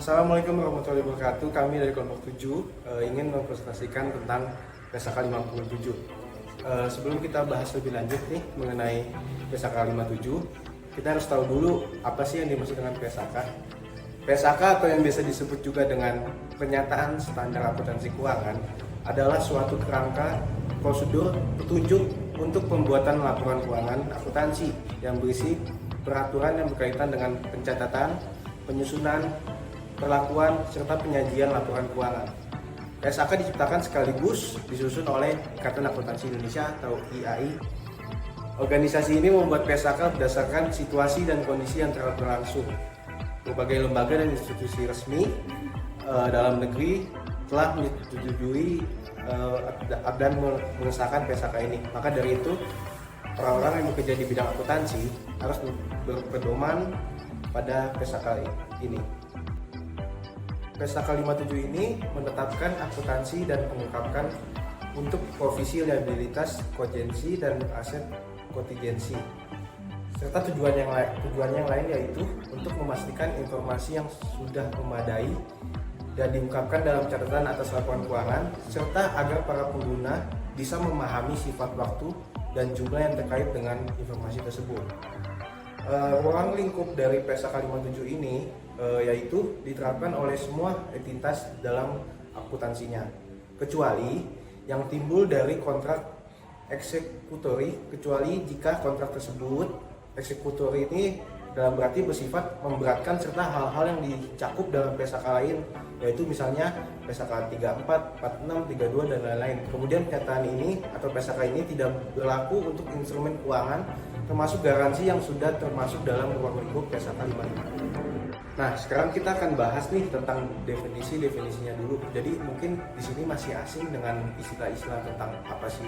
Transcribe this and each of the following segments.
Assalamualaikum warahmatullahi wabarakatuh. Kami dari kelompok 7 ingin mempresentasikan tentang PSAK 57. Sebelum kita bahas lebih lanjut nih mengenai PSAK 57, kita harus tahu dulu apa sih yang dimaksud dengan PSAK. PSAK atau yang biasa disebut juga dengan Pernyataan Standar Akuntansi Keuangan adalah suatu kerangka prosedur petunjuk untuk pembuatan laporan keuangan akuntansi yang berisi peraturan yang berkaitan dengan pencatatan, penyusunan, perlakuan, serta penyajian laporan keuangan. PSAK diciptakan sekaligus disusun oleh Ikatan Akuntansi Indonesia atau IAI. Organisasi ini membuat PSAK berdasarkan situasi dan kondisi yang telah berlangsung. Berbagai lembaga dan institusi resmi dalam negeri telah menyetujui dan mengesahkan PSAK ini. Maka dari itu, orang-orang yang bekerja di bidang akuntansi harus berpedoman pada PSAK ini. PSAK 57 ini menetapkan akuntansi dan mengungkapkan untuk provisi liabilitas, kogensi, dan aset kontingensi. Serta tujuan yang lain yaitu untuk memastikan informasi yang sudah memadai dan diungkapkan dalam catatan atas laporan keuangan, serta agar para pengguna bisa memahami sifat waktu dan jumlah yang terkait dengan informasi tersebut. Ruang lingkup dari PSAK 57 ini yaitu diterapkan oleh semua entitas dalam akuntansinya, kecuali yang timbul dari kontrak eksekutori, kecuali jika kontrak tersebut eksekutori ini dalam berarti bersifat memberatkan serta hal-hal yang dicakup dalam PSAK lain, yaitu misalnya PSAK 34, 46, 32 dan lain-lain. Kemudian pernyataan ini atau PSAK ini tidak berlaku untuk instrumen keuangan termasuk garansi yang sudah termasuk dalam ruang lingkup PSAK 55. Nah, sekarang kita akan bahas nih tentang definisinya dulu. Jadi mungkin di sini masih asing dengan istilah-istilah tentang apa sih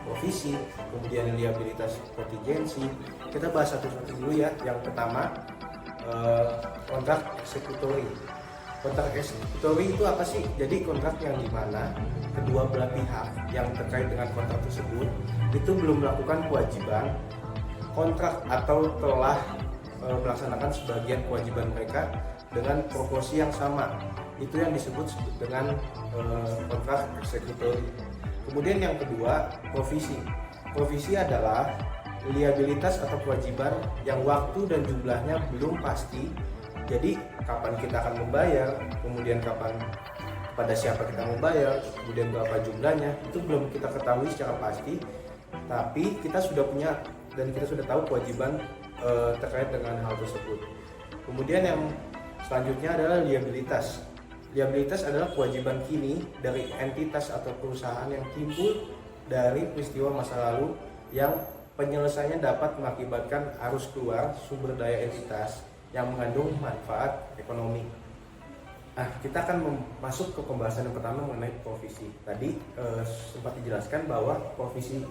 provisi, kemudian liabilitas, kontingensi. Kita bahas satu-satu dulu ya. Yang pertama, kontrak eksekutori. Kontrak eksekutori itu apa sih? Jadi kontrak yang dimana kedua belah pihak yang terkait dengan kontrak tersebut itu belum melakukan kewajiban kontrak atau telah melaksanakan sebagian kewajiban mereka dengan proporsi yang sama. Itu yang disebut dengan kontrak eksekutori. Kemudian yang kedua, provisi. Provisi adalah liabilitas atau kewajiban yang waktu dan jumlahnya belum pasti. Jadi kapan kita akan membayar, kemudian kapan kepada siapa kita membayar, kemudian berapa jumlahnya, itu belum kita ketahui secara pasti. Tapi kita sudah punya dan kita sudah tahu kewajiban terkait dengan hal tersebut. Kemudian yang selanjutnya adalah liabilitas. Liabilitas adalah kewajiban kini dari entitas atau perusahaan yang timbul dari peristiwa masa lalu yang penyelesaiannya dapat mengakibatkan arus keluar sumber daya entitas yang mengandung manfaat ekonomi. Nah, kita akan masuk ke pembahasan yang pertama mengenai provisi. Tadi sempat dijelaskan bahwa provisi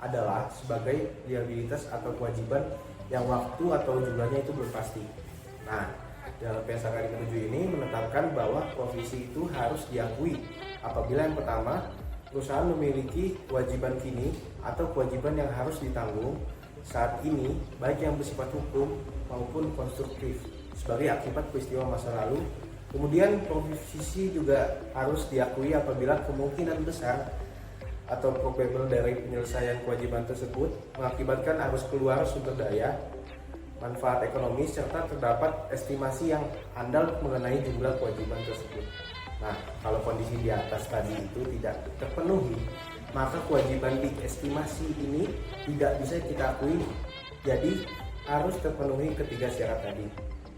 adalah sebagai liabilitas atau kewajiban yang waktu atau jumlahnya itu belum pasti. Nah, dalam PSAK 57 ini menetapkan bahwa provisi itu harus diakui apabila yang pertama, perusahaan memiliki kewajiban kini atau kewajiban yang harus ditanggung saat ini baik yang bersifat hukum maupun konstruktif sebagai akibat peristiwa masa lalu. Kemudian provisi juga harus diakui apabila kemungkinan besar atau probable dari penyelesaian kewajiban tersebut mengakibatkan arus keluar sumber daya, manfaat ekonomi, serta terdapat estimasi yang andal mengenai jumlah kewajiban tersebut. Nah, kalau kondisi di atas tadi itu tidak terpenuhi, maka kewajiban diestimasi ini tidak bisa kita akui. Jadi harus terpenuhi ketiga syarat tadi.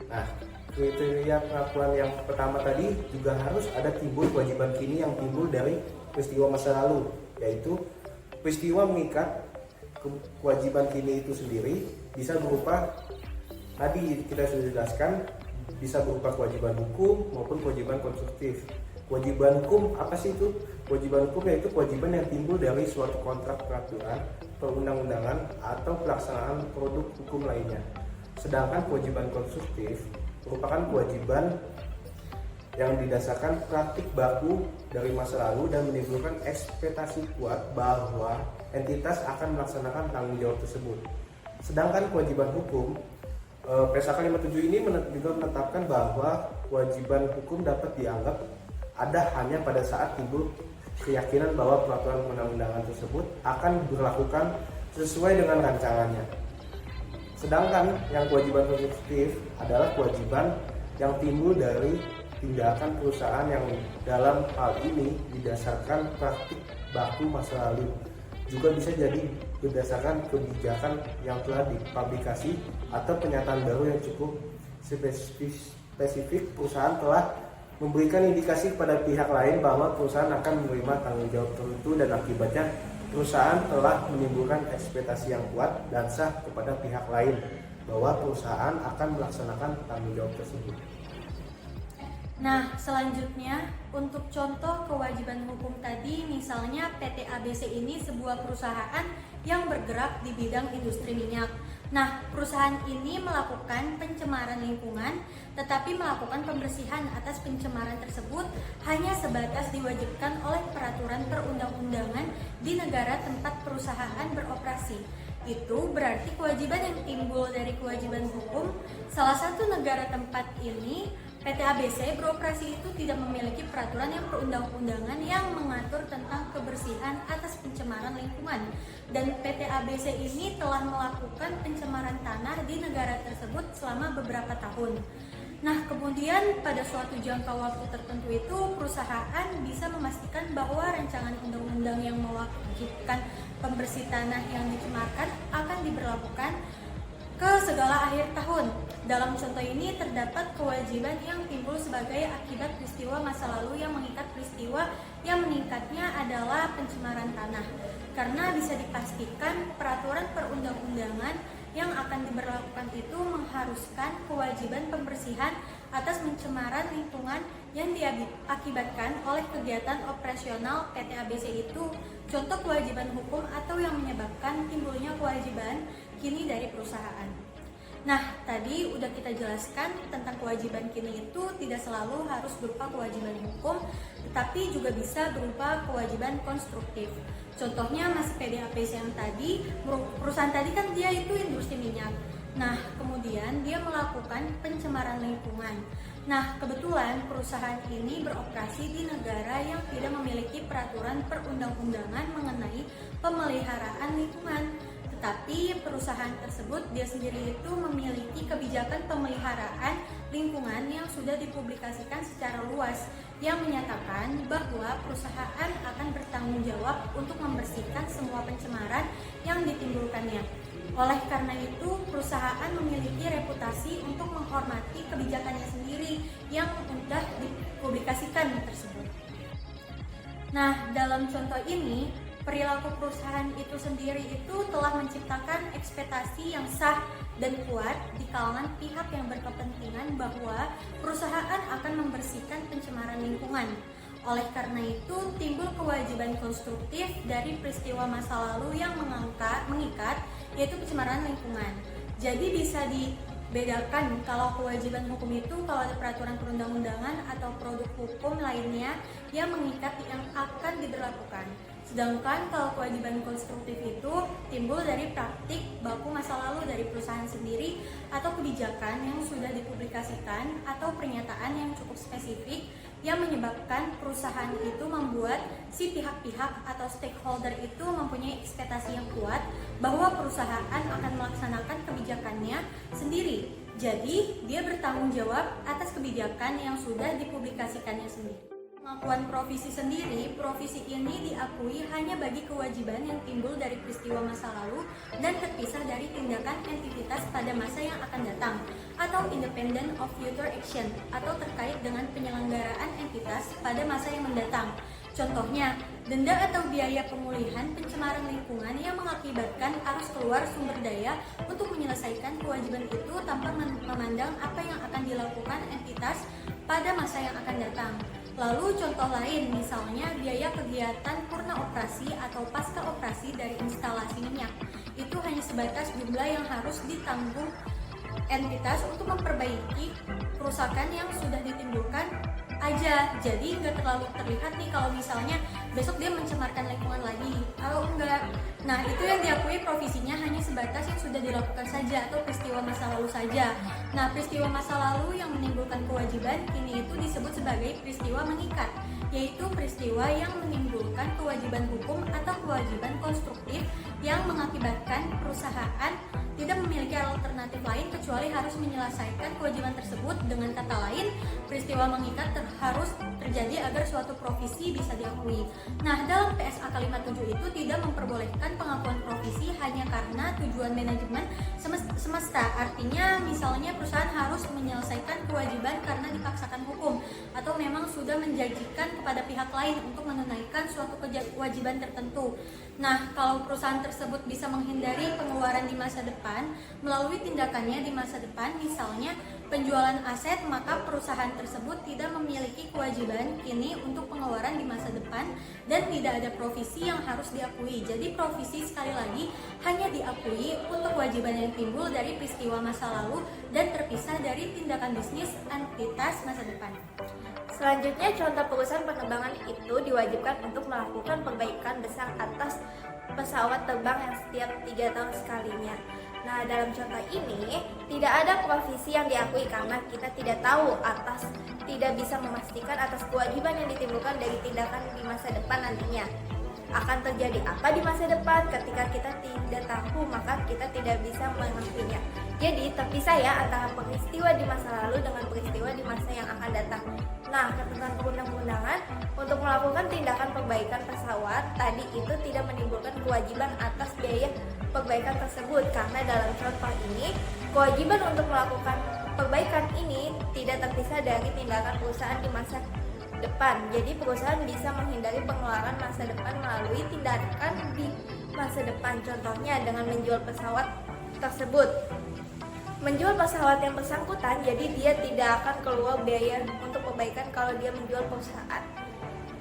Nah, kriteria pengakuan yang pertama tadi juga harus ada timbul kewajiban kini yang timbul dari peristiwa masa lalu, yaitu peristiwa mengikat kewajiban kini itu sendiri bisa berupa, tadi kita sudah jelaskan, bisa berupa kewajiban hukum maupun kewajiban konstruktif. Kewajiban hukum apa sih itu? Kewajiban hukum yaitu kewajiban yang timbul dari suatu kontrak peraturan, perundang-undangan, atau pelaksanaan produk hukum lainnya. Sedangkan kewajiban konstruktif merupakan kewajiban yang didasarkan praktik baku dari masa lalu dan menimbulkan ekspektasi kuat bahwa entitas akan melaksanakan tanggung jawab tersebut. Sedangkan kewajiban hukum PSAK 57 ini juga menetapkan bahwa kewajiban hukum dapat dianggap ada hanya pada saat timbul keyakinan bahwa peraturan perundang-undangan tersebut akan diberlakukan sesuai dengan rancangannya. Sedangkan yang kewajiban konstitutif adalah kewajiban yang timbul dari tindakan perusahaan yang dalam hal ini didasarkan praktik baku masa lalu. Juga bisa jadi berdasarkan kebijakan yang telah dipublikasi atau pernyataan baru yang cukup spesifik perusahaan telah memberikan indikasi kepada pihak lain bahwa perusahaan akan menerima tanggung jawab tertentu dan akibatnya perusahaan telah menimbulkan ekspektasi yang kuat dan sah kepada pihak lain bahwa perusahaan akan melaksanakan tanggung jawab tersebut. Nah, selanjutnya untuk contoh kewajiban hukum tadi, misalnya PT ABC ini sebuah perusahaan yang bergerak di bidang industri minyak. Nah, perusahaan ini melakukan pencemaran lingkungan, tetapi melakukan pembersihan atas pencemaran tersebut hanya sebatas diwajibkan oleh peraturan perundang-undangan di negara tempat perusahaan beroperasi. Itu berarti kewajiban yang timbul dari kewajiban hukum salah satu negara tempat ini PT ABC beroperasi itu tidak memiliki peraturan yang perundang-undangan yang mengatur tentang kebersihan atas pencemaran lingkungan, dan PT ABC ini telah melakukan pencemaran tanah di negara tersebut selama beberapa tahun. Nah, kemudian pada suatu jangka waktu tertentu itu perusahaan bisa memastikan bahwa rancangan undang-undang yang mewajibkan pembersih tanah yang dicemarkan akan diberlakukan ke segala akhir tahun. Dalam contoh ini terdapat kewajiban yang timbul sebagai akibat peristiwa masa lalu yang mengikat peristiwa yang meningkatnya adalah pencemaran tanah. Karena bisa dipastikan peraturan perundang-undangan yang akan diberlakukan itu mengharuskan kewajiban pembersihan atas pencemaran lingkungan yang diakibatkan oleh kegiatan operasional PT ABC itu. Contoh kewajiban hukum atau yang menyebabkan timbulnya kewajiban kini dari perusahaan. Nah, tadi udah kita jelaskan tentang kewajiban kini itu tidak selalu harus berupa kewajiban hukum, tetapi juga bisa berupa kewajiban konstruktif. Contohnya masih PDAPC yang tadi, perusahaan tadi kan dia itu industri minyak. Nah, kemudian dia melakukan pencemaran lingkungan. Nah, kebetulan perusahaan ini beroperasi di negara yang tidak memiliki peraturan perundang-undangan mengenai pemeliharaan lingkungan. Tetapi perusahaan tersebut dia sendiri itu memiliki kebijakan pemeliharaan lingkungan yang sudah dipublikasikan secara luas yang menyatakan bahwa perusahaan akan bertanggung jawab untuk membersihkan semua pencemaran yang ditimbulkannya. Oleh karena itu, perusahaan memiliki reputasi untuk menghormati kebijakannya sendiri yang sudah dipublikasikan tersebut. Nah, dalam contoh ini, perilaku perusahaan itu sendiri itu telah menciptakan ekspektasi yang sah dan kuat di kalangan pihak yang berkepentingan bahwa perusahaan akan membersihkan pencemaran lingkungan. Oleh karena itu, timbul kewajiban konstruktif dari peristiwa masa lalu yang mengikat, yaitu pencemaran lingkungan. Jadi bisa dibedakan kalau kewajiban hukum itu kalau ada peraturan perundang-undangan atau produk hukum lainnya yang mengikat yang akan diberlakukan. Sedangkan kalau kewajiban konstruktif itu timbul dari praktik baku masa lalu dari perusahaan sendiri atau kebijakan yang sudah dipublikasikan atau pernyataan yang cukup spesifik yang menyebabkan perusahaan itu membuat si pihak-pihak atau stakeholder itu mempunyai ekspektasi yang kuat bahwa perusahaan akan melaksanakan kebijakannya sendiri. Jadi, dia bertanggung jawab atas kebijakan yang sudah dipublikasikannya sendiri. Pengakuan provisi sendiri, provisi ini diakui hanya bagi kewajiban yang timbul dari peristiwa masa lalu dan terpisah dari tindakan entitas pada masa yang akan datang, atau independent of future action, atau terkait dengan penyelenggaraan entitas pada masa yang mendatang. Contohnya, denda atau biaya pemulihan pencemaran lingkungan yang mengakibatkan arus keluar sumber daya untuk menyelesaikan kewajiban itu tanpa memandang apa yang akan dilakukan entitas pada masa yang akan datang. Lalu contoh lain, misalnya biaya kegiatan purna operasi atau pasca operasi dari instalasi minyak. Itu hanya sebatas jumlah yang harus ditanggung entitas untuk memperbaiki kerusakan yang sudah ditimbulkan aja, jadi nggak terlalu terlihat nih kalau misalnya besok dia mencemarkan lingkungan lagi atau enggak. Nah, itu yang diakui provisinya hanya sebatas yang sudah dilakukan saja atau peristiwa masa lalu saja. Nah, peristiwa masa lalu yang menimbulkan kewajiban kini itu disebut sebagai peristiwa mengikat, yaitu peristiwa yang menimbulkan kewajiban hukum atau kewajiban konstruktif yang mengakibatkan perusahaan tidak memiliki alternatif lain kecuali harus menyelesaikan kewajiban tersebut. Dengan kata lain, peristiwa mengikat harus terjadi agar suatu provisi bisa diakui. Nah, dalam PSA kalimat 7 itu tidak memperbolehkan pengakuan provisi hanya karena tujuan manajemen semesta. Artinya, misalnya perusahaan harus menyelesaikan kewajiban karena dipaksakan hukum atau memang sudah menjanjikan kepada pihak lain untuk menunaikan suatu kewajiban tertentu. Nah, kalau perusahaan tersebut bisa menghindari pengeluaran di masa depan melalui tindakannya di masa depan, misalnya penjualan aset, maka perusahaan tersebut tidak memiliki kewajiban kini untuk pengeluaran di masa depan dan tidak ada provisi yang harus diakui. Jadi provisi sekali lagi hanya diakui untuk kewajiban yang timbul dari peristiwa masa lalu dan terpisah dari tindakan bisnis entitas masa depan. Selanjutnya, contoh perusahaan penerbangan itu diwajibkan untuk melakukan perbaikan besar atas pesawat terbang yang setiap 3 tahun sekalinya. Nah, dalam contoh ini tidak ada provisi yang diakui karena kita tidak tahu tidak bisa memastikan atas kewajiban yang ditimbulkan dari tindakan di masa depan nantinya. Akan terjadi apa di masa depan ketika kita tidak tahu, maka kita tidak bisa memastinya. Jadi terpisah ya antara peristiwa di masa lalu dengan peristiwa di masa yang akan datang. Nah, ketentuan perundang-undangan untuk melakukan tindakan perbaikan pesawat tadi itu tidak menimbulkan kewajiban atas biaya perbaikan tersebut karena dalam contoh ini kewajiban untuk melakukan perbaikan ini tidak terpisah dari tindakan perusahaan di masa depan. Jadi perusahaan bisa menghindari pengeluaran masa depan melalui tindakan di masa depan. Contohnya dengan menjual pesawat tersebut. Menjual pesawat yang bersangkutan, jadi dia tidak akan keluar biaya untuk perbaikan kalau dia menjual perusahaan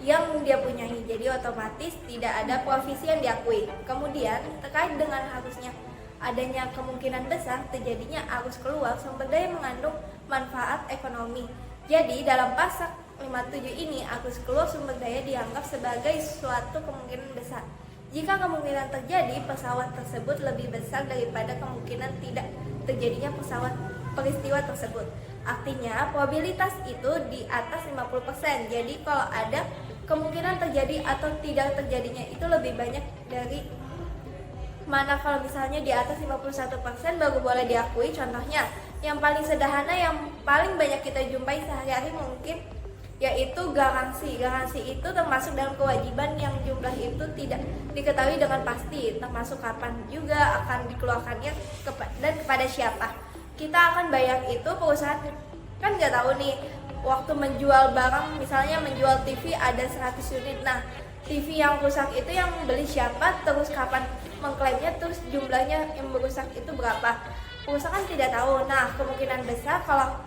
yang dia punyai. Jadi otomatis tidak ada provisi yang diakui. Kemudian terkait dengan harusnya adanya kemungkinan besar terjadinya arus keluar sumber daya mengandung manfaat ekonomi. Jadi dalam pasal 57 ini arus keluar sumber daya dianggap sebagai suatu kemungkinan besar. Jika kemungkinan terjadi pesawat tersebut lebih besar daripada kemungkinan tidak terjadinya peristiwa tersebut. Artinya probabilitas itu di atas 50%. Jadi kalau ada kemungkinan terjadi atau tidak terjadinya itu lebih banyak dari mana kalau misalnya di atas 51% baru boleh diakui. Contohnya yang paling sederhana yang paling banyak kita jumpai sehari-hari mungkin yaitu garansi. Garansi itu termasuk dalam kewajiban yang jumlah itu tidak diketahui dengan pasti, termasuk kapan juga akan dikeluarkannya dan kepada siapa. Kita akan bayar itu, perusahaan kan nggak tahu nih waktu menjual barang, misalnya menjual TV ada 100 unit. Nah, TV yang rusak itu yang beli siapa, terus kapan mengklaimnya, terus jumlahnya yang merusak itu berapa. Perusahaan tidak tahu. Nah, kemungkinan besar kalau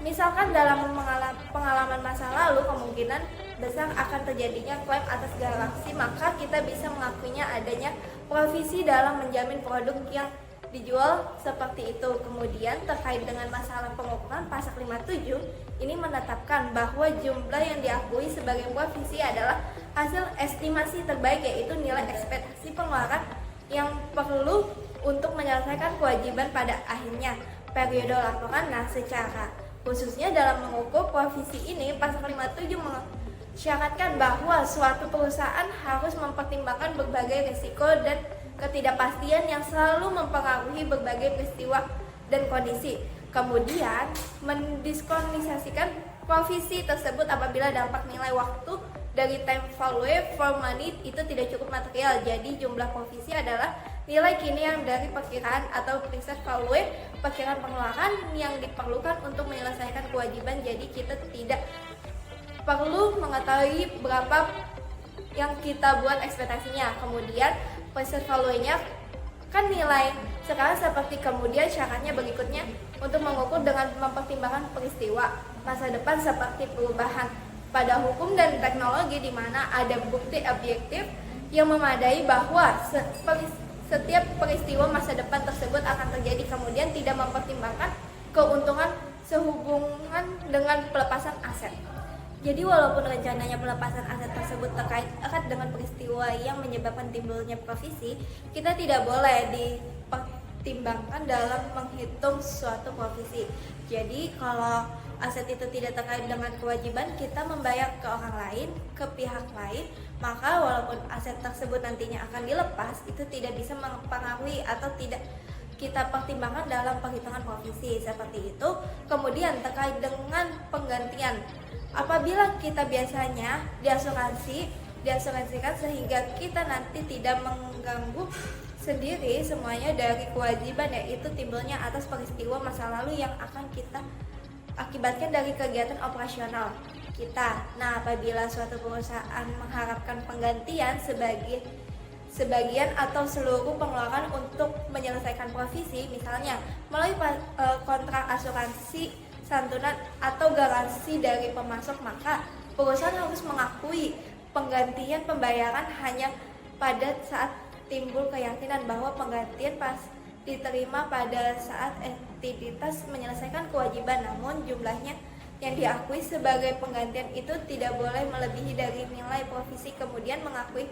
misalkan dalam pengalaman masa lalu kemungkinan besar akan terjadinya klaim atas garansi, maka kita bisa mengakuinya adanya provisi dalam menjamin produk yang dijual seperti itu. Kemudian terkait dengan masalah pengukuran, pasal 57 ini menetapkan bahwa jumlah yang diakui sebagai provisi adalah hasil estimasi terbaik, yaitu nilai ekspektasi pengeluaran yang perlu untuk menyelesaikan kewajiban pada akhirnya periode laporan. Nah, secara khususnya dalam mengukur provisi ini, pasal 57 mensyaratkan bahwa suatu perusahaan harus mempertimbangkan berbagai risiko dan ketidakpastian yang selalu mempengaruhi berbagai peristiwa dan kondisi. Kemudian mendiskondisikan provisi tersebut apabila dampak nilai waktu dari time value for money itu tidak cukup material. Jadi jumlah provisi adalah nilai kini yang dari perkiraan atau present value, perkiraan pengeluaran yang diperlukan untuk menyelesaikan kewajiban. Jadi kita tidak perlu mengetahui berapa yang kita buat ekspektasinya. Kemudian present value-nya kan nilai sekarang seperti. Kemudian syaratnya berikutnya untuk mengukur dengan mempertimbangkan peristiwa masa depan seperti perubahan pada hukum dan teknologi di mana ada bukti objektif yang memadai bahwa setiap peristiwa masa depan tersebut akan terjadi. Kemudian tidak mempertimbangkan keuntungan sehubungan dengan pelepasan aset. Jadi walaupun rencananya pelepasan aset tersebut terkait erat dengan peristiwa yang menyebabkan timbulnya provisi, kita tidak boleh dipertimbangkan dalam menghitung suatu provisi. Jadi kalau aset itu tidak terkait dengan kewajiban kita membayar ke orang lain, ke pihak lain, maka walaupun aset tersebut nantinya akan dilepas, itu tidak bisa mempengaruhi atau tidak kita pertimbangkan dalam perhitungan provisi seperti itu. Kemudian terkait dengan penggantian, apabila kita biasanya diasuransikan sehingga kita nanti tidak mengganggu sendiri semuanya dari kewajiban, yaitu timbulnya atas peristiwa masa lalu yang akan kita akibatkan dari kegiatan operasional kita. Nah, apabila suatu perusahaan mengharapkan penggantian sebagian atau seluruh pengeluaran untuk menyelesaikan provisi, misalnya melalui kontrak asuransi, santunan atau garansi dari pemasok, maka perusahaan harus mengakui penggantian pembayaran hanya pada saat timbul keyakinan bahwa penggantian pas diterima pada saat entitas menyelesaikan kewajiban, namun jumlahnya yang diakui sebagai penggantian itu tidak boleh melebihi dari nilai provisi, kemudian mengakui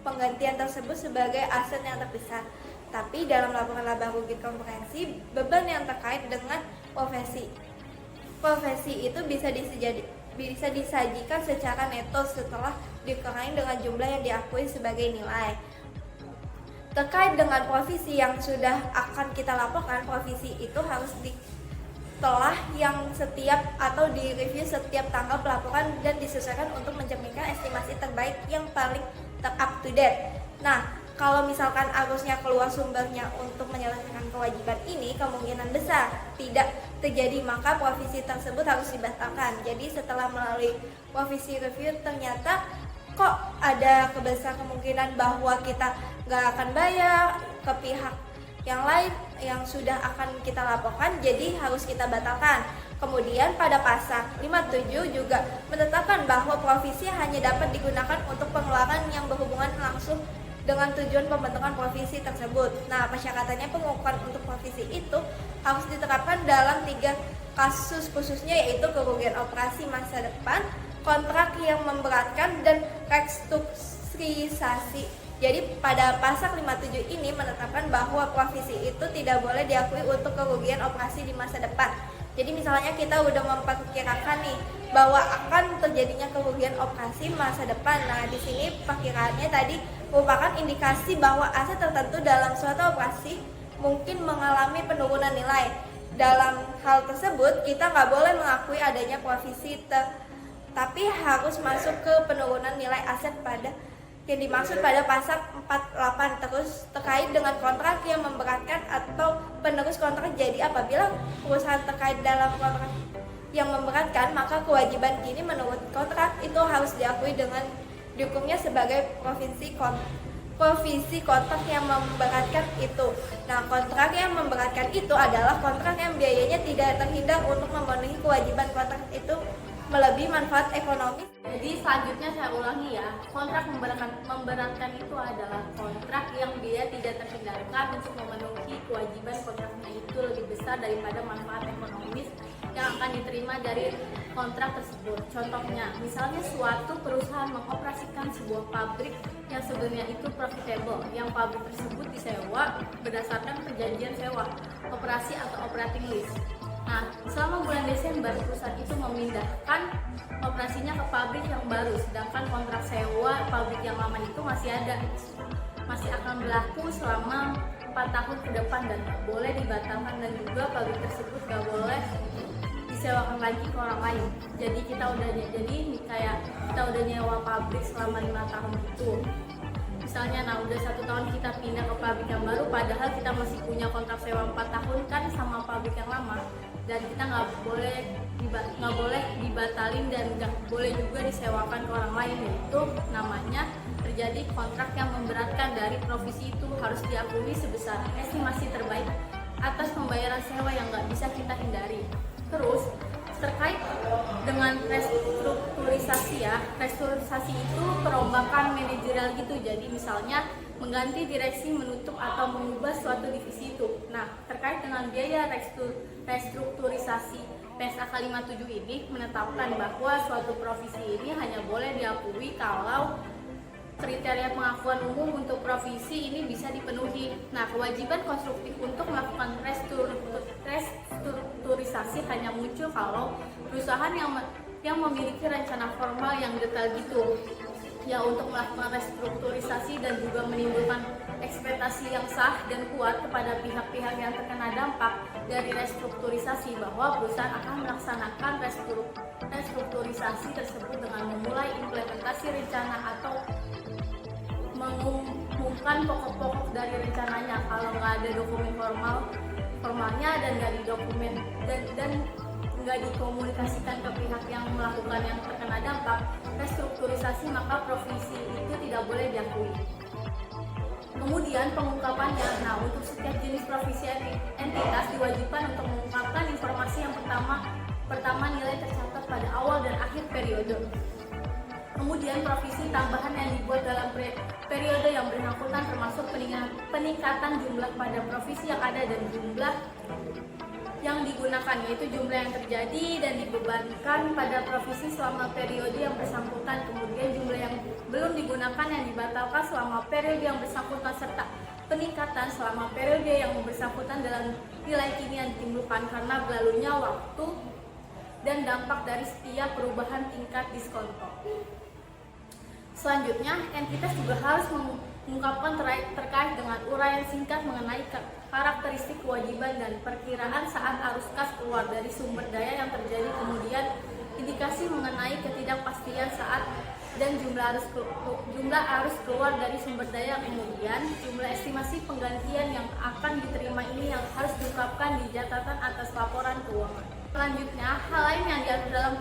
penggantian tersebut sebagai aset yang terbesar. Tapi dalam laporan laba rugi komprehensif, beban yang terkait dengan profesi itu bisa disajikan secara neto setelah dikurangi dengan jumlah yang diakui sebagai nilai. Terkait dengan provisi yang sudah akan kita laporkan, provisi itu harus ditelah yang setiap atau direview setiap tanggal pelaporan dan disesuaikan untuk mencerminkan estimasi terbaik yang paling up to date. Nah, kalau misalkan harusnya keluar sumbernya untuk menyelesaikan kewajiban ini, kemungkinan besar tidak terjadi, maka provisi tersebut harus dibatalkan. Jadi setelah melalui provisi review ternyata kok ada besar kemungkinan bahwa kita nggak akan bayar ke pihak yang lain yang sudah akan kita laporkan, jadi harus kita batalkan. Kemudian pada pasal 57 juga menetapkan bahwa provisi hanya dapat digunakan untuk pengeluaran yang berhubungan langsung dengan tujuan pembentukan provisi tersebut. Nah, persyaratannya pengukuran untuk provisi itu harus diterapkan dalam 3 kasus khususnya, yaitu kerugian operasi masa depan, kontrak yang memberatkan, dan restrukturisasi. Jadi pada pasal 57 ini menetapkan bahwa provisi itu tidak boleh diakui untuk kerugian operasi di masa depan. Jadi misalnya kita udah memperkirakan nih bahwa akan terjadinya kerugian operasi masa depan. Nah, di sini perkiraannya tadi merupakan indikasi bahwa aset tertentu dalam suatu operasi mungkin mengalami penurunan nilai. Dalam hal tersebut kita nggak boleh mengakui adanya provisi, tapi harus masuk ke penurunan nilai aset pada yang dimaksud pada pasal 48. Terus terkait dengan kontrak yang memberatkan atau penerus kontrak, jadi apabila perusahaan terkait dalam kontrak yang memberatkan, maka kewajiban kini menurut kontrak itu harus diakui dengan dihukumnya sebagai provisi kontrak yang memberatkan itu. Nah, kontrak yang memberatkan itu adalah kontrak yang biayanya tidak terhindar untuk memenuhi kewajiban kontrak itu melebihi manfaat ekonomis. Jadi selanjutnya saya ulangi ya, kontrak memberatkan itu adalah kontrak yang dia tidak terhindarkan untuk memenuhi kewajiban kontraknya itu lebih besar daripada manfaat ekonomis yang akan diterima dari kontrak tersebut. Contohnya, misalnya suatu perusahaan mengoperasikan sebuah pabrik yang sebenarnya itu profitable, yang pabrik tersebut disewa berdasarkan perjanjian sewa, operasi atau operating lease. Nah, selama bulan Desember perusahaan itu memindahkan operasinya ke pabrik yang baru, sedangkan kontrak sewa pabrik yang lama itu masih akan berlaku selama 4 tahun ke depan dan gak boleh dibatalkan, dan juga pabrik tersebut gak boleh disewakan lagi ke orang lain. Jadi kita udah nyewa pabrik selama 5 tahun itu. Misalnya, udah 1 tahun kita pindah ke pabrik yang baru, padahal kita masih punya kontrak sewa 4 tahun kan sama pabrik yang lama, dan kita nggak boleh dibatalin dan nggak boleh juga disewakan ke orang lain. Itu namanya terjadi kontrak yang memberatkan. Dari provisi itu harus diakui sebesar estimasi terbaik atas pembayaran sewa yang nggak bisa kita hindari. Terus terkait dengan restrukturisasi ya, restrukturisasi itu perombakan manajerial gitu. Jadi misalnya mengganti direksi, menutup atau mengubah suatu divisi itu. Nah, terkait dengan biaya restrukturisasi, PSAK 57 ini menetapkan bahwa suatu profesi ini hanya boleh diakui kalau kriteria pengakuan umum untuk profesi ini bisa dipenuhi. Nah, kewajiban konstruktif untuk melakukan restrukturisasi hanya muncul kalau perusahaan yang memiliki rencana formal yang detail gitu, ya, untuk melakukan restrukturisasi dan juga menimbulkan ekspektasi yang sah dan kuat kepada pihak-pihak yang terkena dampak dari restrukturisasi bahwa perusahaan akan melaksanakan restrukturisasi tersebut dengan memulai implementasi rencana atau mengumumkan pokok-pokok dari rencananya. Kalau nggak ada dokumen formalnya dan nggak dikomunikasikan ke pihak yang melakukan yang terkena dampak restrukturisasi, maka profesi itu tidak boleh diakui. Kemudian pengungkapannya, nah, untuk setiap jenis profesi entitas diwajibkan untuk mengungkapkan informasi yang pertama nilai tercatat pada awal dan akhir periode. Kemudian profesi tambahan yang dibuat dalam periode yang bersangkutan termasuk peningkatan jumlah pada profesi yang ada dan jumlah yang digunakan, yaitu jumlah yang terjadi dan dibebankan pada profesi selama periode yang bersangkutan, kemudian jumlah yang belum digunakan yang dibatalkan selama periode yang bersangkutan, serta peningkatan selama periode yang bersangkutan dalam nilai kini yang ditimbulkan karena berlalunya waktu dan dampak dari setiap perubahan tingkat diskonto. Selanjutnya, entitas juga harus mengungkapkan terkait dengan uraian singkat mengenai karakteristik kewajiban dan perkiraan saat arus kas keluar dari sumber daya yang terjadi, kemudian indikasi mengenai ketidakpastian saat dan jumlah arus keluar dari sumber daya, kemudian jumlah estimasi penggantian yang akan diterima ini yang harus diungkapkan di catatan atas laporan keuangan. Selanjutnya, hal lain yang diatur dalam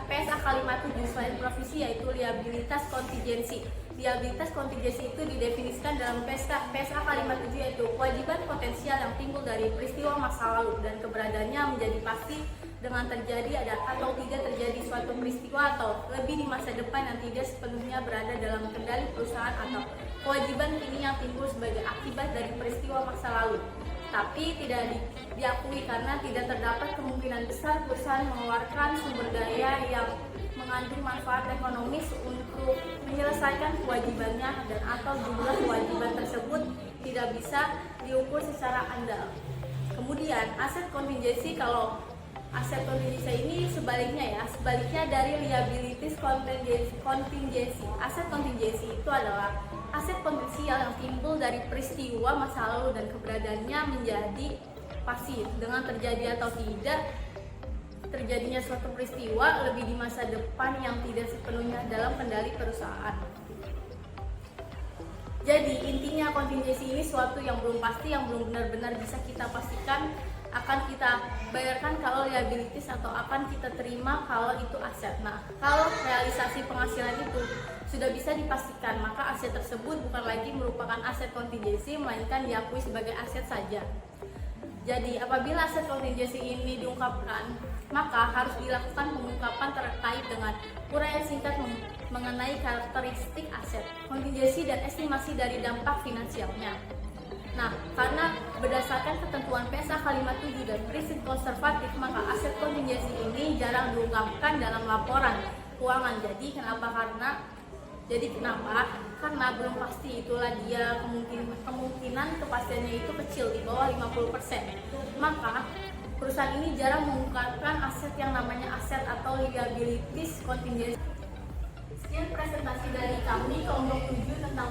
PSAK 57 selain profesi yaitu liabilitas kontingensi. Liabilitas kontingensi itu didefinisikan dalam PSAK 57 yaitu kewajiban potensial yang timbul dari peristiwa masa lalu dan keberadaannya menjadi pasti dengan terjadi atau tidak terjadi suatu peristiwa atau lebih di masa depan yang tidak sepenuhnya berada dalam kendali perusahaan, atau kewajiban kini yang timbul sebagai akibat dari peristiwa masa lalu tapi tidak diakui karena tidak terdapat kemungkinan besar perusahaan mengeluarkan sumber daya yang mengandung manfaat ekonomis untuk menyelesaikan kewajibannya dan atau jumlah kewajiban tersebut tidak bisa diukur secara andal. Kemudian aset kontingensi, kalau aset kontingensi ini sebaliknya dari liabilities kontingensi. Aset kontingensi itu adalah aset potensial yang timbul dari peristiwa masa lalu dan keberadaannya menjadi pasti dengan terjadi atau tidak terjadinya suatu peristiwa lebih di masa depan yang tidak sepenuhnya dalam kendali perusahaan. Jadi intinya kontingensi ini suatu yang belum pasti, yang belum benar-benar bisa kita pastikan akan kita bayarkan kalau liabilities atau akan kita terima kalau itu aset. Nah, kalau realisasi penghasilan itu sudah bisa dipastikan, maka aset tersebut bukan lagi merupakan aset kontingensi, melainkan diakui sebagai aset saja. Jadi, apabila aset kontingensi ini diungkapkan, maka harus dilakukan pengungkapan terkait dengan uraian singkat mengenai karakteristik aset, kontingensi, dan estimasi dari dampak finansialnya. Nah, karena berdasarkan ketentuan PSAK 57 dan prinsip konservatif, maka aset kontingensi ini jarang diungkapkan dalam laporan keuangan. Jadi kenapa? Karena belum pasti, itulah dia kemungkinan kepastiannya itu kecil, di bawah 50%. Maka perusahaan ini jarang mengungkapkan aset yang namanya aset atau liabilities kontingensi. Sekian presentasi dari kami kelompok 7 tentang